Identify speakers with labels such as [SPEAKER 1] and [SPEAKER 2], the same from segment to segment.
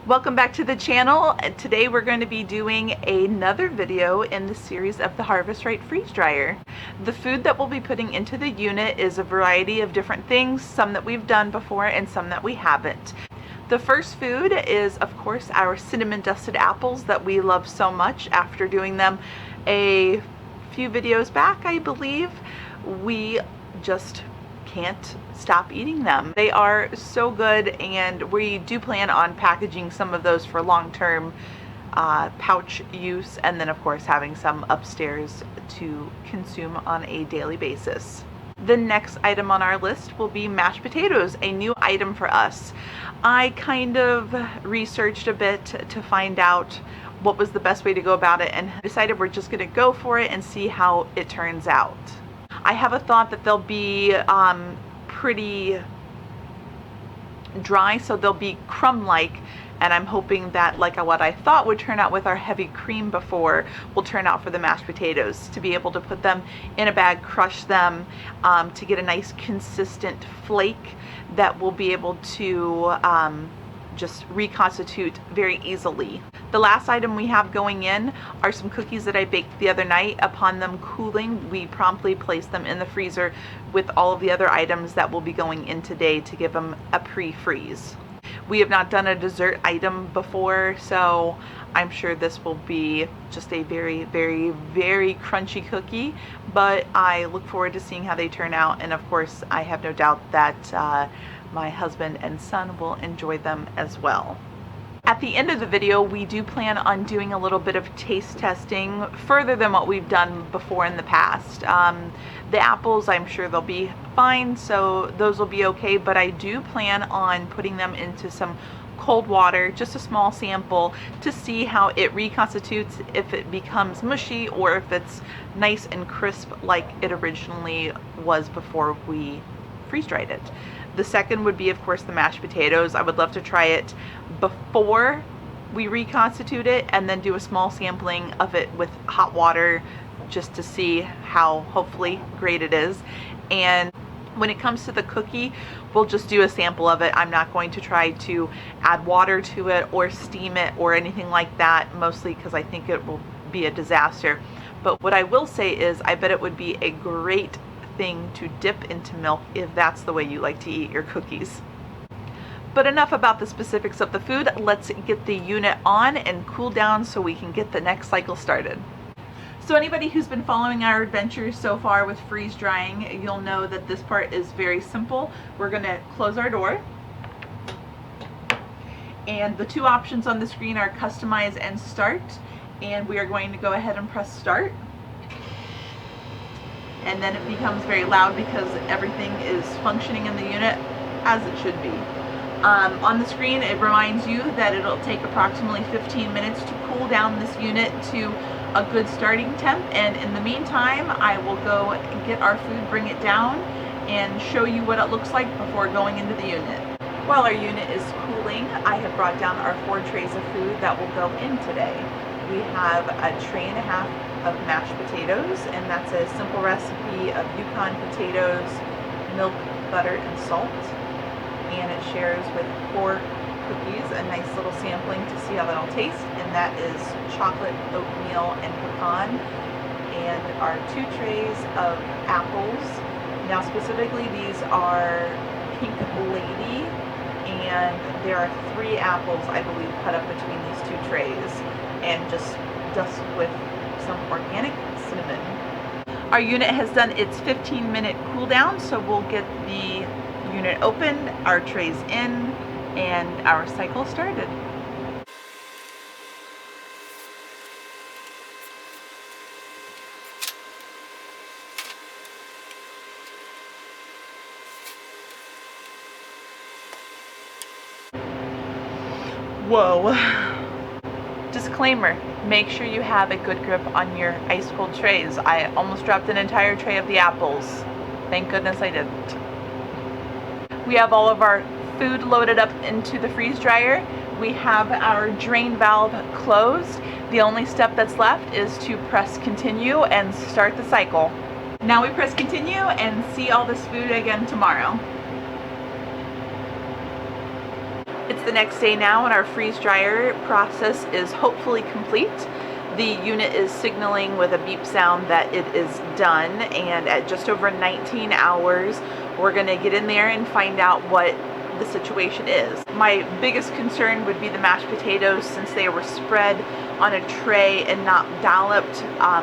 [SPEAKER 1] Welcome back to the channel. Today we're going to be doing another video in the series of the Harvest Right freeze dryer. The food that we'll be putting into the unit is a variety of different things, some that we've done before and some that we haven't. The first food is, of course, our cinnamon dusted apples that we love so much. After doing them a few videos back, I believe, we just can't stop eating them. They are so good, and we do plan on packaging some of those for long-term pouch use, and then of course having some upstairs to consume on a daily basis. The next item on our list will be mashed potatoes, a new item for us. I kind of researched a bit to find out what was the best way to go about it, and decided we're just going to go for it and see how it turns out. I have a thought that they'll be pretty dry, so they'll be crumb-like, and I'm hoping that, like what I thought would turn out with our heavy cream before, will turn out for the mashed potatoes. To be able to put them in a bag, crush them, to get a nice consistent flake that will be able to just reconstitute very easily. The last item we have going in are some cookies that I baked the other night. Upon them cooling, we promptly placed them in the freezer with all of the other items that will be going in today to give them a pre-freeze. We have not done a dessert item before, so I'm sure this will be just a very, very, very crunchy cookie, but I look forward to seeing how they turn out, and of course I have no doubt that my husband and son will enjoy them as well. At the end of the video, we do plan on doing a little bit of taste testing further than what we've done before in the past. The apples, I'm sure they'll be fine, so those will be okay, but I do plan on putting them into some cold water, just a small sample, to see how it reconstitutes, if it becomes mushy or if it's nice and crisp like it originally was before we freeze dried it. The second would be, of course, the mashed potatoes. I would love to try it before we reconstitute it and then do a small sampling of it with hot water just to see how hopefully great it is. And when it comes to the cookie, we'll just do a sample of it. I'm not going to try to add water to it or steam it or anything like that, mostly because I think it will be a disaster. But what I will say is I bet it would be a great thing to dip into milk if that's the way you like to eat your cookies. But enough about the specifics of the food. Let's get the unit on and cool down so we can get the next cycle started. So anybody who's been following our adventures so far with freeze drying, you'll know that this part is very simple. We're going to close our door, and the two options on the screen are customize and start, and we are going to go ahead and press start. And then it becomes very loud because everything is functioning in the unit as it should be. On the screen, it reminds you that it'll take approximately 15 minutes to cool down this unit to a good starting temp, and in the meantime I will go get our food, bring it down, and show you what it looks like before going into the unit. While our unit is cooling, I have brought down our 4 trays of food that will go in today. We have a tray and a half of mashed potatoes, and that's a simple recipe of Yukon potatoes, milk, butter, and salt. And it shares with 4 cookies, a nice little sampling to see how that'll taste, and that is chocolate, oatmeal, and pecan. And our 2 trays of apples. Now specifically these are Pink Lady, and there are 3 apples, I believe, cut up between these 2 trays, and just dusted with some organic cinnamon. Our unit has done its 15-minute cool down, so we'll get the unit open, our trays in, and our cycle started. Whoa. Disclaimer, make sure you have a good grip on your ice cold trays. I almost dropped an entire tray of the apples. Thank goodness I didn't. We have all of our food loaded up into the freeze dryer. We have our drain valve closed. The only step that's left is to press continue and start the cycle. Now we press continue and see all this food again tomorrow. It's the next day now and our freeze dryer process is hopefully complete. The unit is signaling with a beep sound that it is done, and at just over 19 hours we're going to get in there and find out what the situation is. My biggest concern would be the mashed potatoes, since they were spread on a tray and not dolloped.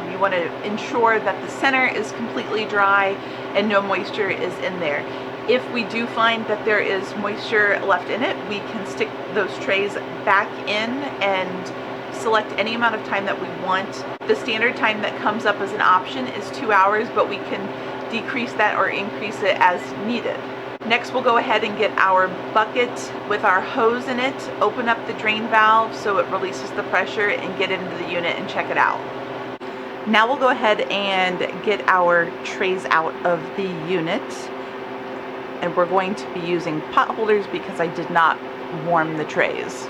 [SPEAKER 1] You want to ensure that the center is completely dry and no moisture is in there. If we do find that there is moisture left in it, we can stick those trays back in and select any amount of time that we want. The standard time that comes up as an option is 2 hours, but we can decrease that or increase it as needed. Next, we'll go ahead and get our bucket with our hose in it, open up the drain valve so it releases the pressure, and get into the unit and check it out. Now we'll go ahead and get our trays out of the unit, and we're going to be using pot holders because I did not warm the trays.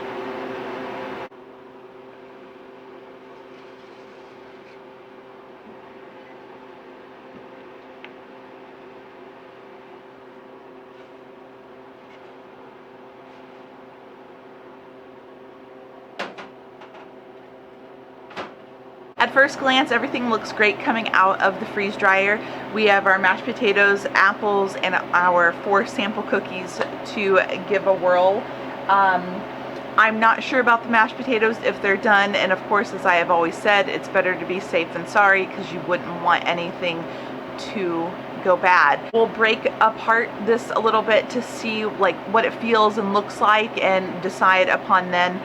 [SPEAKER 1] At first glance, everything looks great coming out of the freeze dryer. We have our mashed potatoes, apples, and our 4 sample cookies to give a whirl. I'm not sure about the mashed potatoes if they're done, and of course, as I have always said, it's better to be safe than sorry because you wouldn't want anything to go bad. We'll break apart this a little bit to see like what it feels and looks like and decide upon then.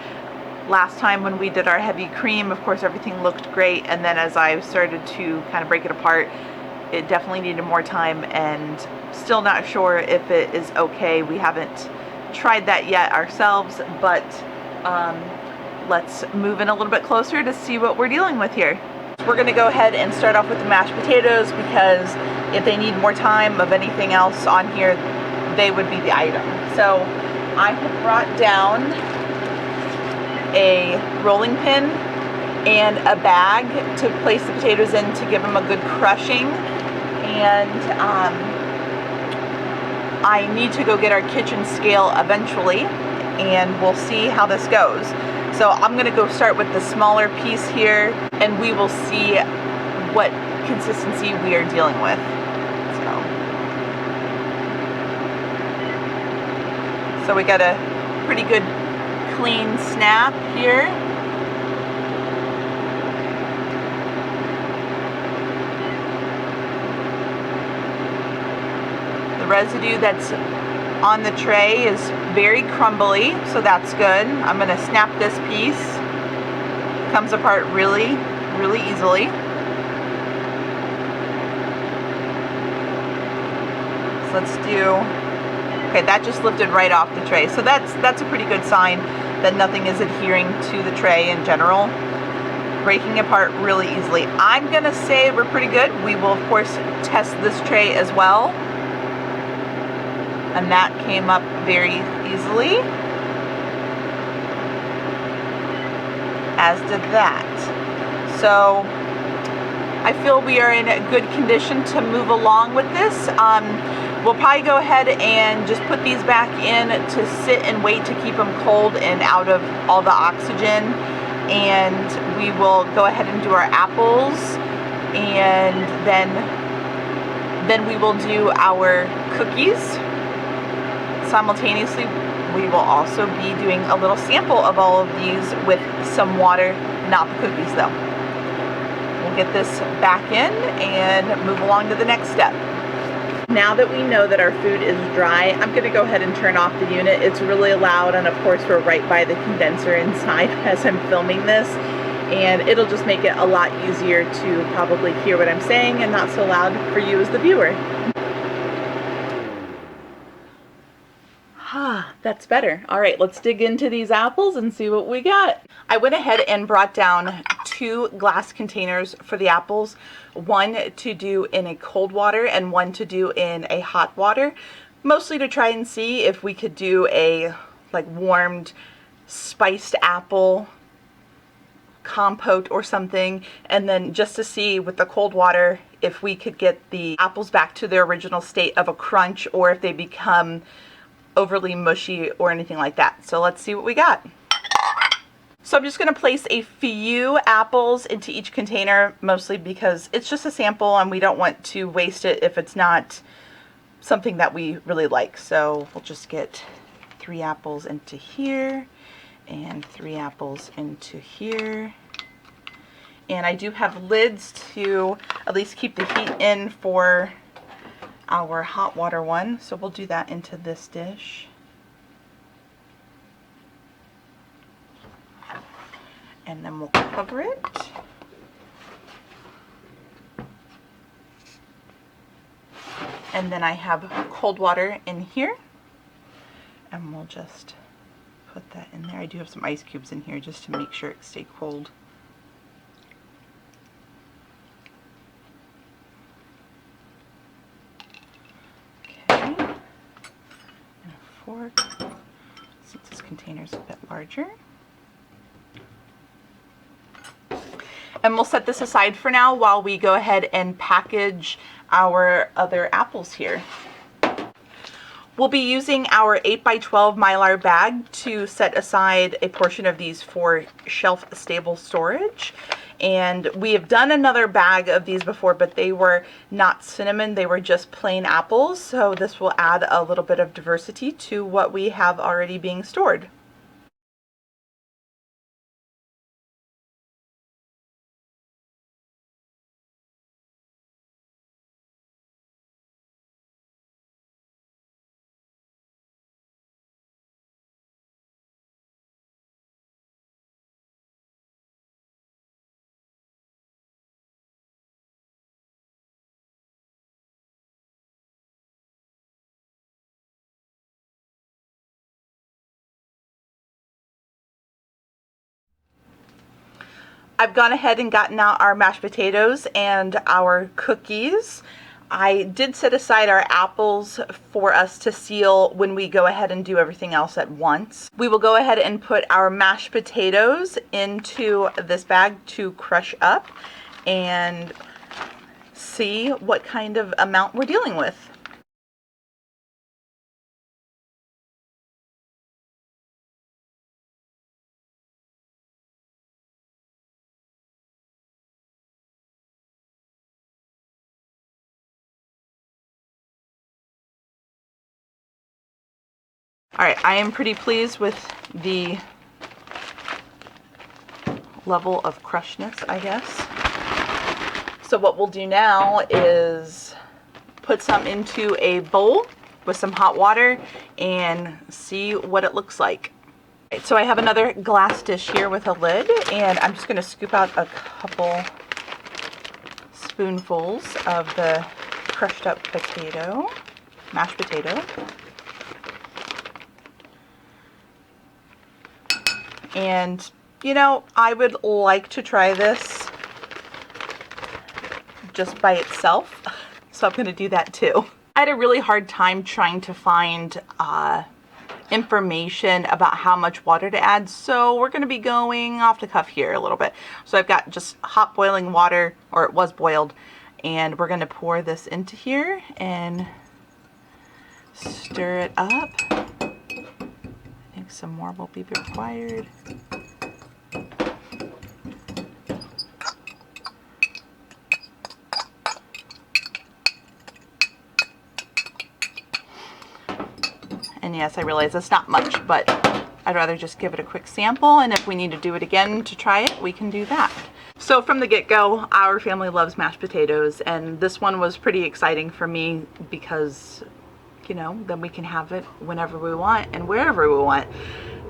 [SPEAKER 1] Last time when we did our heavy cream, of course, everything looked great, and then as I started to kind of break it apart, it definitely needed more time, and still not sure if it is okay. We haven't tried that yet ourselves, but let's move in a little bit closer to see what we're dealing with here. We're going to go ahead and start off with the mashed potatoes because if they need more time of anything else on here, they would be the item. So I have brought down a rolling pin and a bag to place the potatoes in to give them a good crushing, and I need to go get our kitchen scale eventually, and we'll see how this goes. So I'm going to go start with the smaller piece here, and we will see what consistency we are dealing with. So we got a pretty good clean snap here. The residue that's on the tray is very crumbly, so that's good. I'm going to snap this piece. Comes apart really, really easily. So let's do, okay, that just lifted right off the tray. So that's a pretty good sign that nothing is adhering to the tray in general. Breaking apart really easily. I'm gonna say we're pretty good. We will of course test this tray as well. And that came up very easily, as did that. So I feel we are in a good condition to move along with this. We'll probably go ahead and just put these back in to sit and wait to keep them cold and out of all the oxygen. And we will go ahead and do our apples, and then we will do our cookies. Simultaneously, we will also be doing a little sample of all of these with some water, not the cookies though. We'll get this back in and move along to the next step. Now that we know that our food is dry, I'm going to go ahead and turn off the unit. It's really loud, and of course we're right by the condenser inside as I'm filming this, and it'll just make it a lot easier to probably hear what I'm saying and not so loud for you as the viewer. That's better. All right, let's dig into these apples and see what we got. I went ahead and brought down 2 glass containers for the apples, one to do in a cold water and one to do in a hot water, mostly to try and see if we could do a like warmed spiced apple compote or something, and then just to see with the cold water if we could get the apples back to their original state of a crunch, or if they become overly mushy or anything like that. So let's see what we got. So I'm just going to place a few apples into each container, mostly because it's just a sample and we don't want to waste it if it's not something that we really like. So we'll just get 3 apples into here and 3 apples into here. And I do have lids to at least keep the heat in for our hot water one. So we'll do that into this dish. And then we'll cover it. And then I have cold water in here. And we'll just put that in there. I do have some ice cubes in here just to make sure it stays cold. Okay. And a fork, since this container is a bit larger. And we'll set this aside for now while we go ahead and package our other apples here. We'll be using our 8x12 Mylar bag to set aside a portion of these for shelf-stable storage. And we have done another bag of these before, but they were not cinnamon, they were just plain apples. So this will add a little bit of diversity to what we have already being stored. I've gone ahead and gotten out our mashed potatoes and our cookies. I did set aside our apples for us to seal when we go ahead and do everything else at once. We will go ahead and put our mashed potatoes into this bag to crush up and see what kind of amount we're dealing with. Alright, I am pretty pleased with the level of crushedness, I guess. So what we'll do now is put some into a bowl with some hot water and see what it looks like. So I have another glass dish here with a lid, and I'm just going to scoop out a couple spoonfuls of the crushed up potato, mashed potato. And, you know, I would like to try this just by itself, so I'm going to do that too. I had a really hard time trying to find information about how much water to add, so we're going to be going off the cuff here a little bit. So I've got just hot boiling water, or it was boiled, and we're going to pour this into here and stir it up. I think some more will be required. And yes, I realize it's not much, but I'd rather just give it a quick sample, and if we need to do it again to try it, we can do that. So from the get-go, our family loves mashed potatoes, and this one was pretty exciting for me because, you know, then we can have it whenever we want and wherever we want.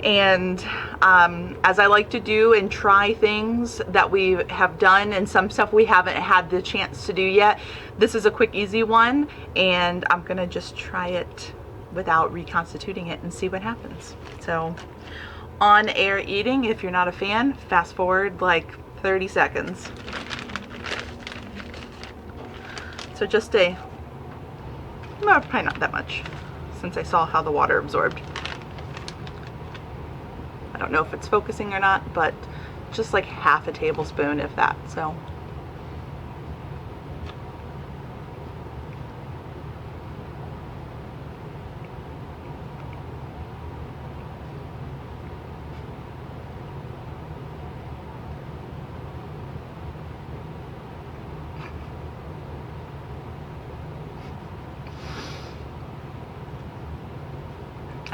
[SPEAKER 1] And as I like to do and try things that we have done and some stuff we haven't had the chance to do yet, this is a quick, easy one, and I'm gonna just try it without reconstituting it and see what happens. So on air eating, if you're not a fan, fast forward like 30 seconds. So just a, well, probably not that much since I saw how the water absorbed. I don't know if it's focusing or not, but just like half a tablespoon, if that. So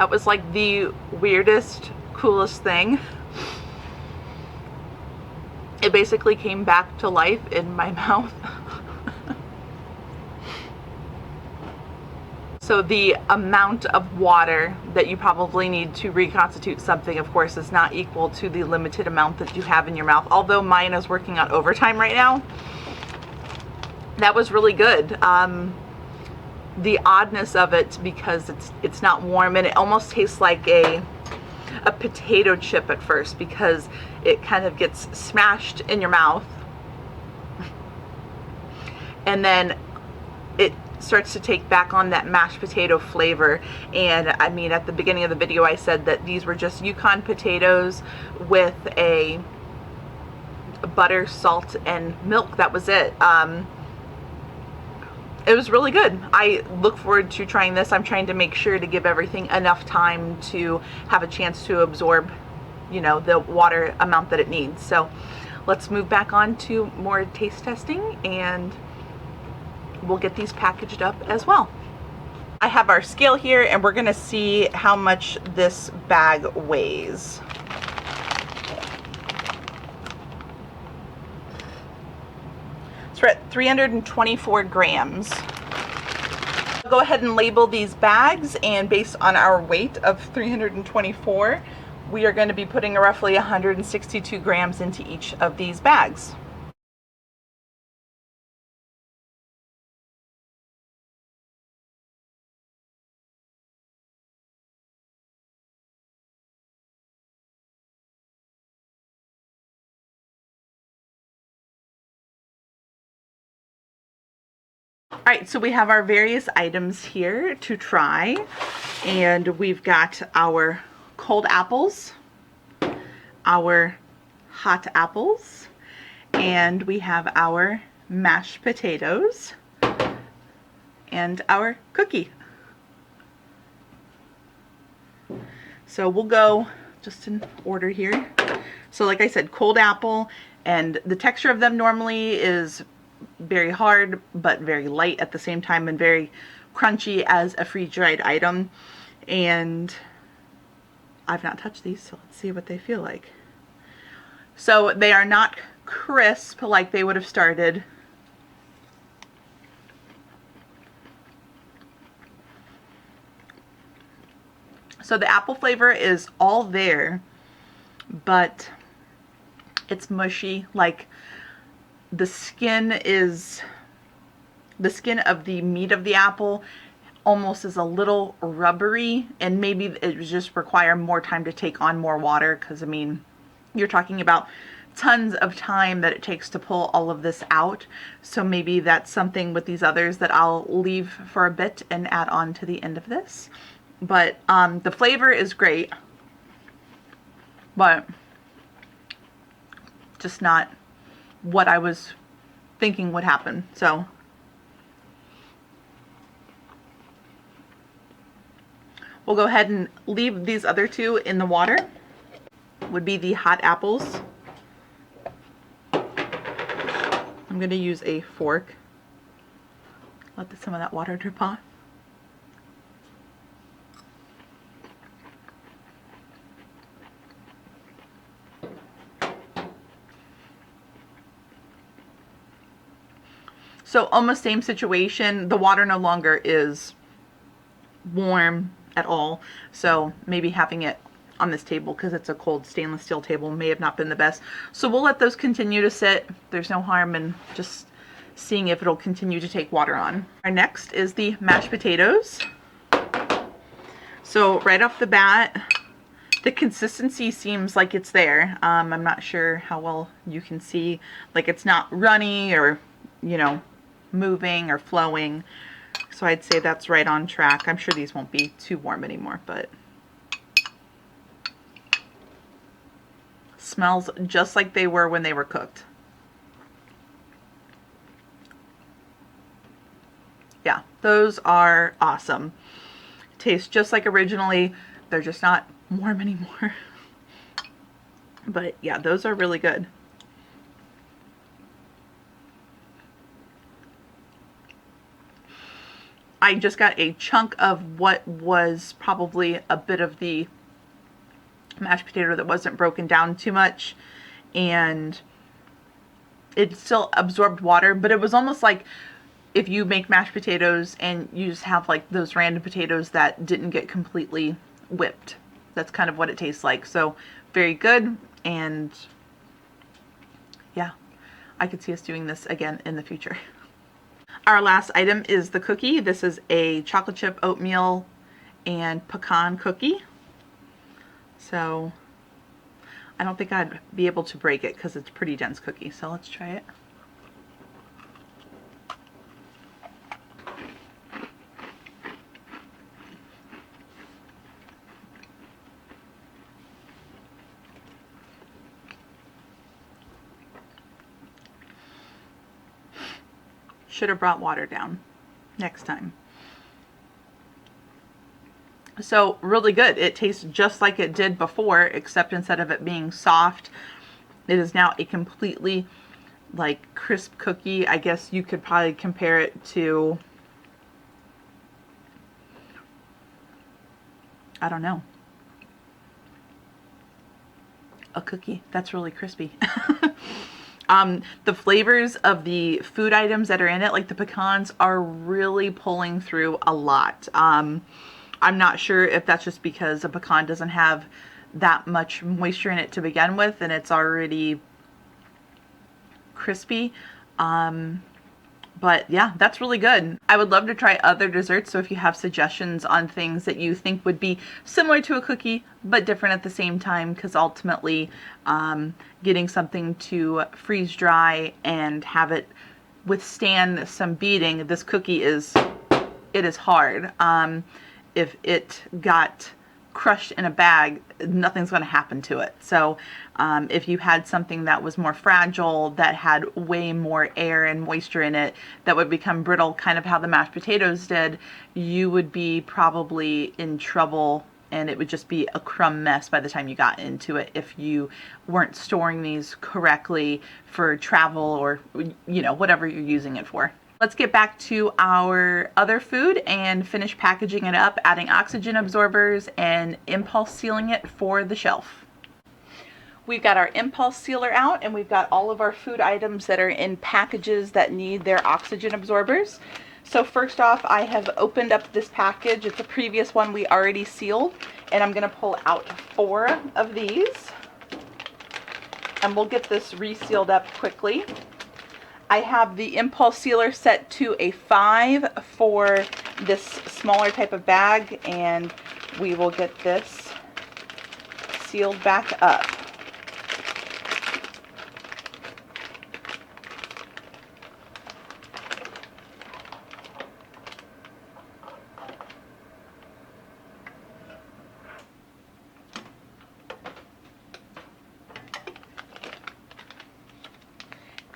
[SPEAKER 1] That was like the weirdest, coolest thing. It basically came back to life in my mouth. So the amount of water that you probably need to reconstitute something, of course, is not equal to the limited amount that you have in your mouth. Although mine is working on overtime right now, that was really good. The oddness of it, because it's not warm, and it almost tastes like a potato chip at first, because it kind of gets smashed in your mouth, and then it starts to take back on that mashed potato flavor. And I mean, at the beginning of the video I said that these were just Yukon potatoes with a butter, salt, and milk. That was it. It was really good. I look forward to trying this. I'm trying to make sure to give everything enough time to have a chance to absorb, you know, the water amount that it needs. So let's move back on to more taste testing, and we'll get these packaged up as well. I have our scale here, and we're gonna see how much this bag weighs. So we're at 324 grams. I'll go ahead and label these bags, and based on our weight of 324, we are going to be putting roughly 162 grams into each of these bags. Alright, so we have our various items here to try, and we've got our cold apples, our hot apples, and we have our mashed potatoes, and our cookie. So we'll go just in order here. So like I said, cold apple, and the texture of them normally is very hard but very light at the same time, and very crunchy as a freeze-dried item. And I've not touched these, so let's see what they feel like. So they are not crisp like they would have started. So the apple flavor is all there, but it's mushy. Like the skin of the meat of the apple almost is a little rubbery, and maybe it would just require more time to take on more water, because I mean, you're talking about tons of time that it takes to pull all of this out. So maybe that's something with these others that I'll leave for a bit and add on to the end of this. But the flavor is great, but just not what I was thinking would happen. So we'll go ahead and leave these other two in the water. Would be the hot apples. I'm going to use a fork. Let some of that water drip off. So almost same situation. The water no longer is warm at all. So maybe having it on this table, because it's a cold stainless steel table, may have not been the best. So we'll let those continue to sit. There's no harm in just seeing if it'll continue to take water on. Our next is the mashed potatoes. So right off the bat, the consistency seems like it's there. I'm not sure how well you can see. Like, it's not runny or, you know, moving or flowing. So I'd say that's right on track. I'm sure these won't be too warm anymore, but smells just like they were when they were cooked. Yeah, those are awesome. Taste just like originally. They're just not warm anymore. But yeah, those are really good. I I just got a chunk of what was probably a bit of the mashed potato that wasn't broken down too much, and it still absorbed water, but it was almost like if you make mashed potatoes and you just have like those random potatoes that didn't get completely whipped. That's kind of what it tastes like. So very good, and yeah, I could see us doing this again in the future. Our last item is the cookie. This is a chocolate chip oatmeal and pecan cookie. So I don't think I'd be able to break it because it's a pretty dense cookie. So let's try it. Should have brought water down next time. So really good. It tastes just like it did before, except instead of it being soft, it is now a completely like crisp cookie. I guess you could probably compare it to, I don't know, a cookie that's really crispy. The flavors of the food items that are in it, like the pecans, are really pulling through a lot. I'm not sure if that's just because a pecan doesn't have that much moisture in it to begin with and it's already crispy. But yeah, that's really good. I would love to try other desserts, so if you have suggestions on things that you think would be similar to a cookie but different at the same time, because ultimately getting something to freeze dry and have it withstand some beating, this cookie is hard. If it got crushed in a bag, nothing's going to happen to it. So if you had something that was more fragile, that had way more air and moisture in it, that would become brittle, kind of how the mashed potatoes did, you would be probably in trouble, and it would just be a crumb mess by the time you got into it if you weren't storing these correctly for travel or, you know, whatever you're using it for. Let's get back to our other food and finish packaging it up, adding oxygen absorbers and impulse sealing it for the shelf. We've got our impulse sealer out, and we've got all of our food items that are in packages that need their oxygen absorbers. So first off, I have opened up this package. It's a previous one we already sealed, and I'm going to pull out 4 of these, and we'll get this resealed up quickly. I have the impulse sealer set to a 5 for this smaller type of bag, and we will get this sealed back up.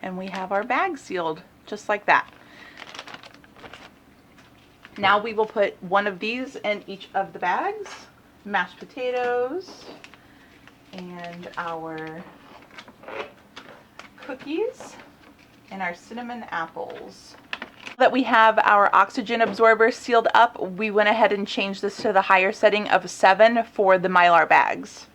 [SPEAKER 1] And we have our bag sealed just like that. Now we will put one of these in each of the bags. Mashed potatoes and our cookies and our cinnamon apples. Now that we have our oxygen absorber sealed up, we went ahead and changed this to the higher setting of 7 for the Mylar bags.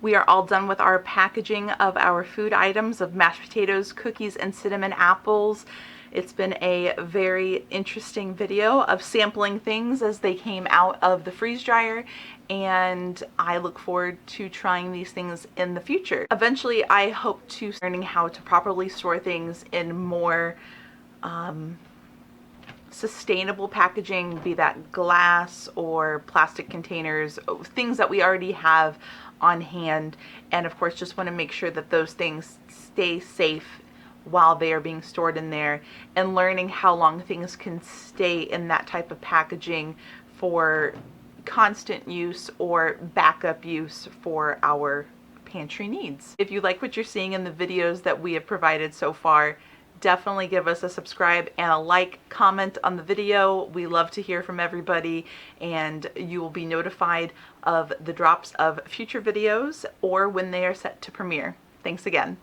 [SPEAKER 1] We are all done with our packaging of our food items of mashed potatoes, cookies, and cinnamon apples. It's been a very interesting video of sampling things as they came out of the freeze dryer, and I look forward to trying these things in the future. Eventually, I hope to learning how to properly store things in more sustainable packaging, be that glass or plastic containers, things that we already have on hand, and of course just want to make sure that those things stay safe while they are being stored in there, and learning how long things can stay in that type of packaging for constant use or backup use for our pantry needs. If you like what you're seeing in the videos that we have provided so far, definitely give us a subscribe and a like, comment on the video. We love to hear from everybody, and you will be notified of the drops of future videos or when they are set to premiere. Thanks again.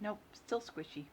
[SPEAKER 1] Nope, still squishy.